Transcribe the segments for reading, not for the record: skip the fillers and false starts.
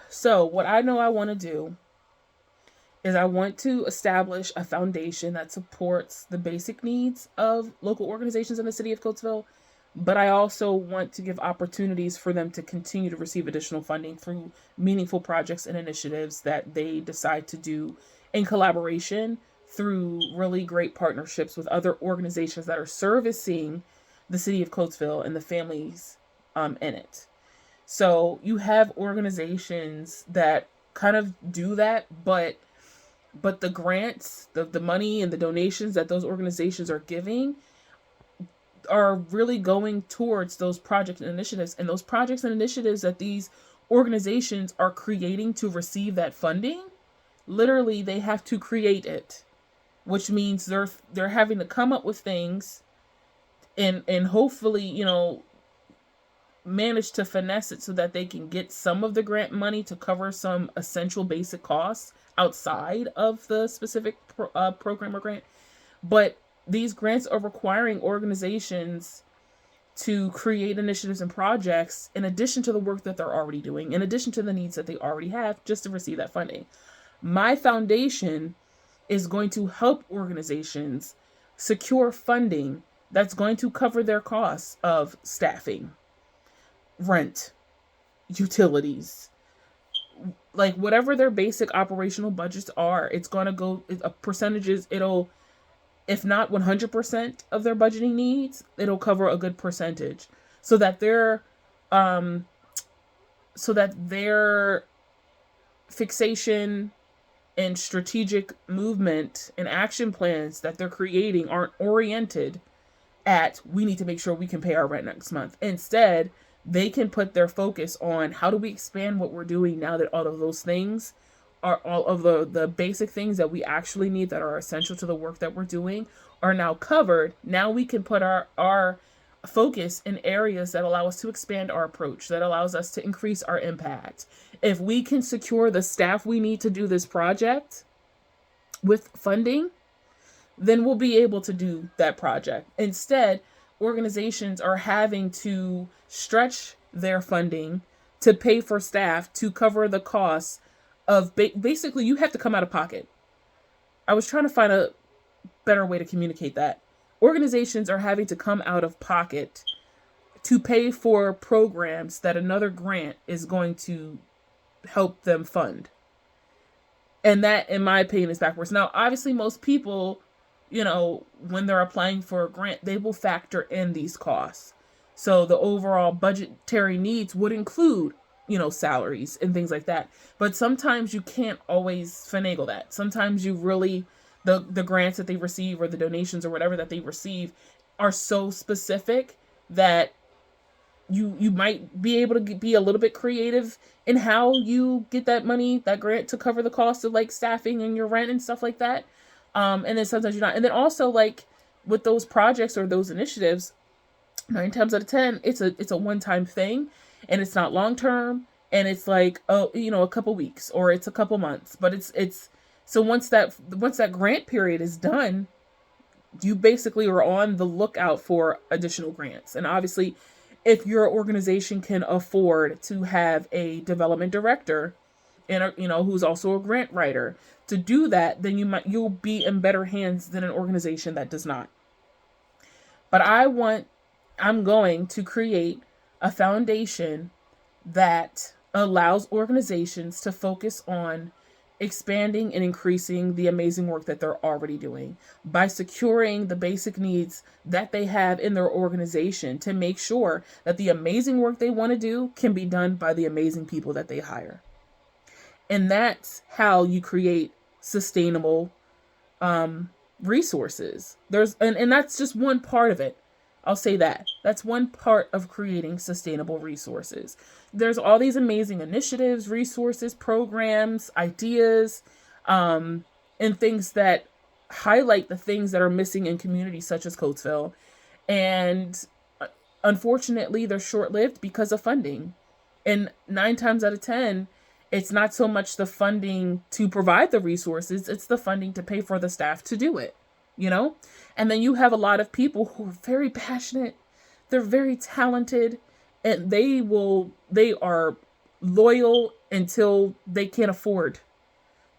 So, what I know I want to do is I want to establish a foundation that supports the basic needs of local organizations in the city of Coatesville, but I also want to give opportunities for them to continue to receive additional funding through meaningful projects and initiatives that they decide to do in collaboration through really great partnerships with other organizations that are servicing the city of Coatesville and the families in it. So you have organizations that kind of do that, but the grants, the money and the donations that those organizations are giving are really going towards those projects and initiatives. And those projects and initiatives that these organizations are creating to receive that funding, literally they have to create it, which means they're having to come up with things and hopefully, manage to finesse it so that they can get some of the grant money to cover some essential basic costs outside of the specific program or grant. But these grants are requiring organizations to create initiatives and projects in addition to the work that they're already doing, in addition to the needs that they already have, just to receive that funding. My foundation is going to help organizations secure funding that's going to cover their costs of staffing, rent, utilities, like whatever their basic operational budgets are. It's going to go percentages. It'll, if not 100% of their budgeting needs, it'll cover a good percentage so that um their fixation and strategic movement and action plans that they're creating aren't oriented at, we need to make sure we can pay our rent next month. Instead, they can put their focus on, how do we expand what we're doing now that all of those things are, all of the basic things that we actually need that are essential to the work that we're doing are now covered. Now we can put our focus in areas that allow us to expand our approach, that allows us to increase our impact. If we can secure the staff we need to do this project with funding, then we'll be able to do that project. Instead, organizations are having to stretch their funding to pay for staff to cover the costs of basically, you have to come out of pocket. I was trying to find a better way to communicate that. Organizations are having to come out of pocket to pay for programs that another grant is going to help them fund. And that, in my opinion, is backwards. Now, obviously, most people, when they're applying for a grant, they will factor in these costs. So the overall budgetary needs would include, salaries and things like that. But sometimes you can't always finagle that. Sometimes you really, the grants that they receive or the donations or whatever that they receive are so specific that you might be able to be a little bit creative in how you get that money, that grant, to cover the cost of like staffing and your rent and stuff like that. And then sometimes you're not. And then also, like, with those projects or those initiatives, 9 times out of 10, it's a one-time thing, and it's not long-term, and it's like, oh, a couple weeks or it's a couple months. But it's so once that grant period is done, you basically are on the lookout for additional grants. And obviously, if your organization can afford to have a development director and who's also a grant writer to do that, then you'll be in better hands than an organization that does not. But I'm going to create a foundation that allows organizations to focus on expanding and increasing the amazing work that they're already doing by securing the basic needs that they have in their organization, to make sure that the amazing work they want to do can be done by the amazing people that they hire. And that's how you create sustainable resources. And that's just one part of it. I'll say that. That's one part of creating sustainable resources. There's all these amazing initiatives, resources, programs, ideas, and things that highlight the things that are missing in communities such as Coatesville. And unfortunately, they're short-lived because of funding. And 9 times out of 10, it's not so much the funding to provide the resources, it's the funding to pay for the staff to do it, And then you have a lot of people who are very passionate, they're very talented, and they are loyal until they can't afford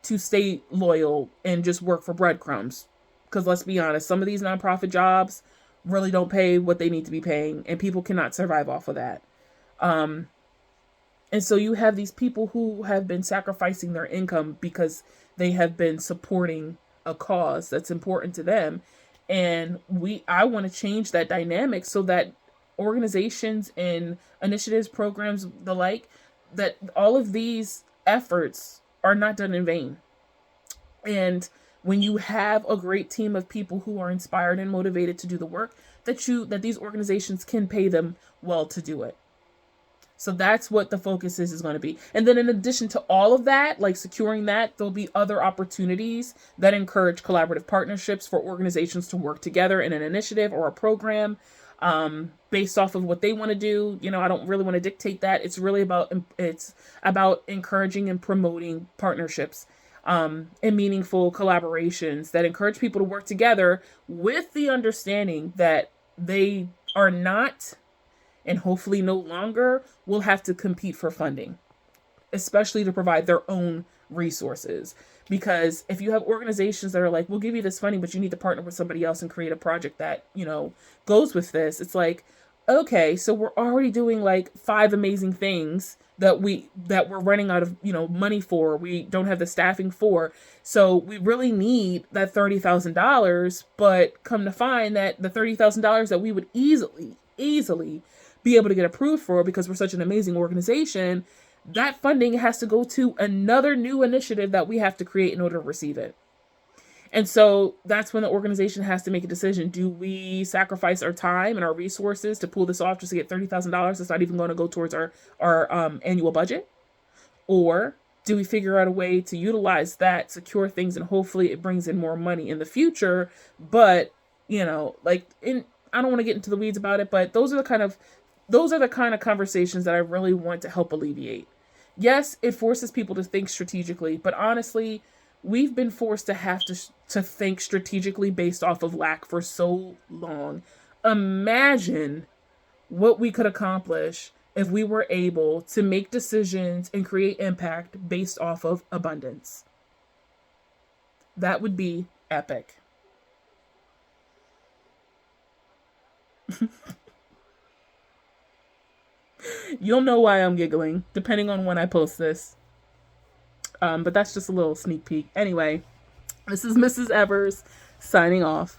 to stay loyal and just work for breadcrumbs. Because let's be honest, some of these nonprofit jobs really don't pay what they need to be paying, and people cannot survive off of that. And so you have these people who have been sacrificing their income because they have been supporting a cause that's important to them. And I want to change that dynamic so that organizations and initiatives, programs, the like, that all of these efforts are not done in vain. And when you have a great team of people who are inspired and motivated to do the work, that these organizations can pay them well to do it. So that's what the focus is going to be. And then in addition to all of that, like securing that, there'll be other opportunities that encourage collaborative partnerships for organizations to work together in an initiative or a program based off of what they want to do. I don't really want to dictate that. It's about encouraging and promoting partnerships and meaningful collaborations that encourage people to work together with the understanding that they are not, and hopefully no longer, will have to compete for funding, especially to provide their own resources. Because if you have organizations that are like, we'll give you this funding, but you need to partner with somebody else and create a project that, goes with this. It's like, okay, so we're already doing like 5 amazing things that we're running out of, money for. We don't have the staffing for. So we really need that $30,000, but come to find that the $30,000 that we would easily be able to get approved for, because we're such an amazing organization, that funding has to go to another new initiative that we have to create in order to receive it. And so that's when the organization has to make a decision. Do we sacrifice our time and our resources to pull this off just to get $30,000 that's not even going to go towards our annual budget? Or do we figure out a way to utilize that, secure things, and hopefully it brings in more money in the future? But, I don't want to get into the weeds about it, but those are the kind of conversations that I really want to help alleviate. Yes, it forces people to think strategically, but honestly, we've been forced to have to think strategically based off of lack for so long. Imagine what we could accomplish if we were able to make decisions and create impact based off of abundance. That would be epic. You'll know why I'm giggling, depending on when I post this. But that's just a little sneak peek. Anyway, this is Mrs. Evers signing off.